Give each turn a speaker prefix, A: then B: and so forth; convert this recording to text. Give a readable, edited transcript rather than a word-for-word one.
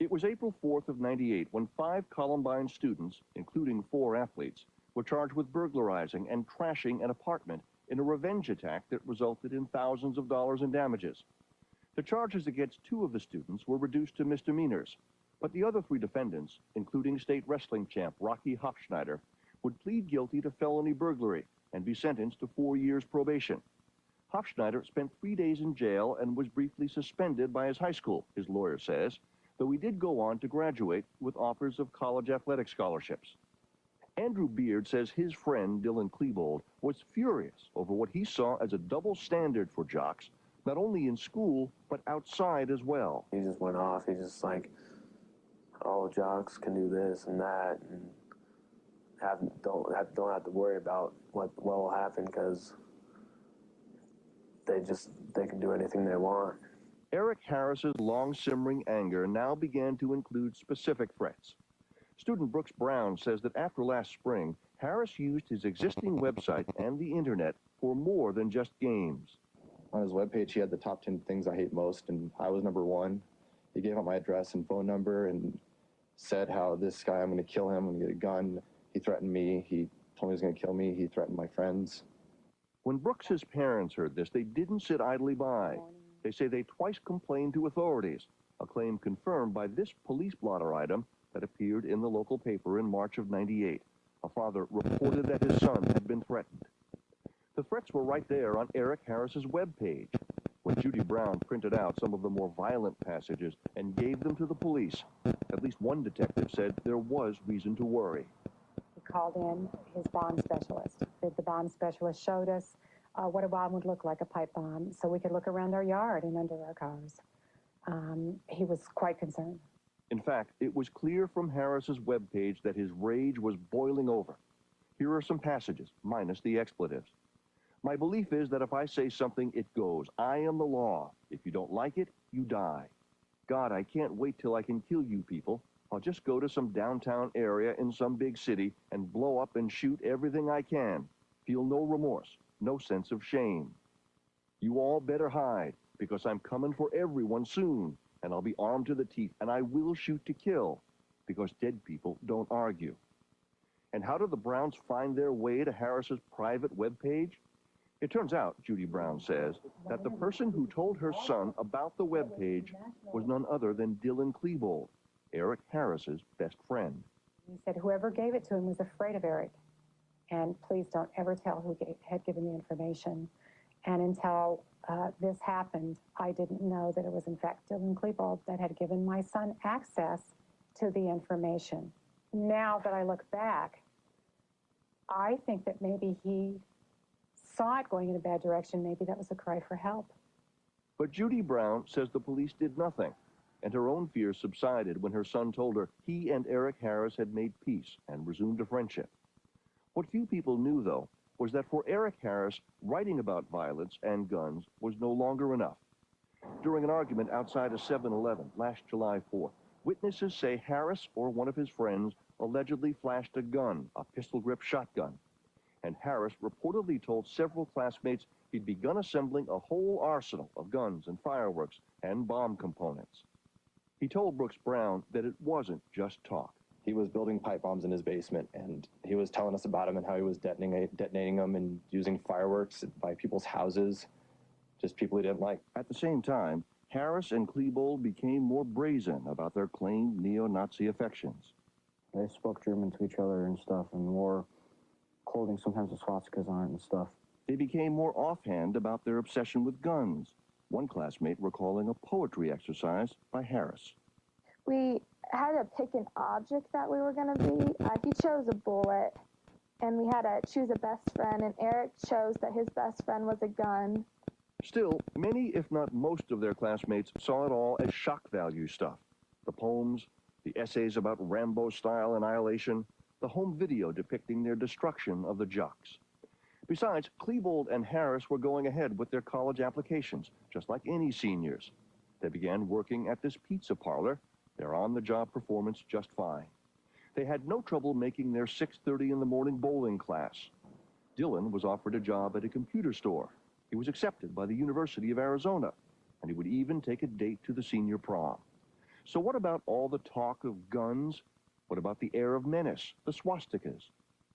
A: It was April 4th of '98 when 5 Columbine students, including 4 athletes, were charged with burglarizing and trashing an apartment in a revenge attack that resulted in thousands of dollars in damages. The charges against 2 of the students were reduced to misdemeanors, but the other 3 defendants, including state wrestling champ Rocky Hofschneider, would plead guilty to felony burglary and be sentenced to 4 years probation. Hofschneider spent 3 days in jail and was briefly suspended by his high school, his lawyer says, though he did go on to graduate with offers of college athletic scholarships. Andrew Beard says his friend, Dylan Klebold, was furious over what he saw as a double standard for jocks, not only in school, but outside as well.
B: He just went off. He's just like, all jocks can do this and that, and don't have to worry about what will happen because they can do anything they want.
A: Eric Harris's long-simmering anger now began to include specific threats. Student Brooks Brown says that after last spring, Harris used his existing website and the internet for more than just games.
C: On his webpage, he had the top 10 things I hate most, and I was number 1. He gave out my address and phone number and said how this guy, I'm going to kill him, I'm going to get a gun. He threatened me. He told me he was going to kill me. He threatened my friends.
A: When Brooks's parents heard this, they didn't sit idly by. They say they twice complained to authorities, a claim confirmed by this police blotter item that appeared in the local paper in March of '98. A father reported that his son had been threatened. The threats were right there on Eric Harris's webpage. When Judy Brown printed out some of the more violent passages and gave them to the police, at least one detective said there was reason to worry.
D: He called in his bomb specialist. The bomb specialist showed us what a bomb would look like, a pipe bomb, so we could look around our yard and under our cars. He was quite concerned.
A: In fact, it was clear from Harris's webpage that his rage was boiling over. Here are some passages, minus the expletives. My belief is that if I say something, it goes. I am the law. If you don't like it, you die. God, I can't wait till I can kill you people. I'll just go to some downtown area in some big city and blow up and shoot everything I can. Feel no remorse, no sense of shame. You all better hide, because I'm coming for everyone soon, and I'll be armed to the teeth, and I will shoot to kill, because dead people don't argue. And how did the Browns find their way to Harris's private webpage? It turns out, Judy Brown says, that the person who told her son about the webpage was none other than Dylan Klebold, Eric Harris's best friend.
D: He said whoever gave it to him was afraid of Eric, and please don't ever tell who had given the information. And until this happened, I didn't know that it was in fact Dylan Klebold that had given my son access to the information. Now that I look back, I think that maybe he saw it going in a bad direction. Maybe that was a cry for help.
A: But Judy Brown says the police did nothing, and her own fears subsided when her son told her he and Eric Harris had made peace and resumed a friendship. What few people knew, though, was that for Eric Harris, writing about violence and guns was no longer enough. During an argument outside a 7-Eleven last July 4th, witnesses say Harris or one of his friends allegedly flashed a gun, a pistol-grip shotgun. And Harris reportedly told several classmates he'd begun assembling a whole arsenal of guns and fireworks and bomb components. He told Brooks Brown that it wasn't just talk.
C: He was building pipe bombs in his basement, and he was telling us about them and how he was detonating them and using fireworks by people's houses, just people he didn't like.
A: At the same time, Harris and Klebold became more brazen about their claimed neo-Nazi affections.
E: They spoke German to each other and stuff, and wore clothing sometimes with swastikas on it and stuff.
A: They became more offhand about their obsession with guns, one classmate recalling a poetry exercise by Harris.
F: We had to pick an object that we were going to be. He chose a bullet, and we had to choose a best friend, and Eric chose that his best friend was a gun.
A: Still, many, if not most of their classmates saw it all as shock value stuff. The poems, the essays about Rambo-style annihilation, the home video depicting their destruction of the jocks. Besides, Klebold and Harris were going ahead with their college applications, just like any seniors. They began working at this pizza parlor, their on-the-job performance just fine. They had no trouble making their 6:30 in the morning bowling class. Dylan was offered a job at a computer store. He was accepted by the University of Arizona, and he would even take a date to the senior prom. So what about all the talk of guns? What about the air of menace, the swastikas?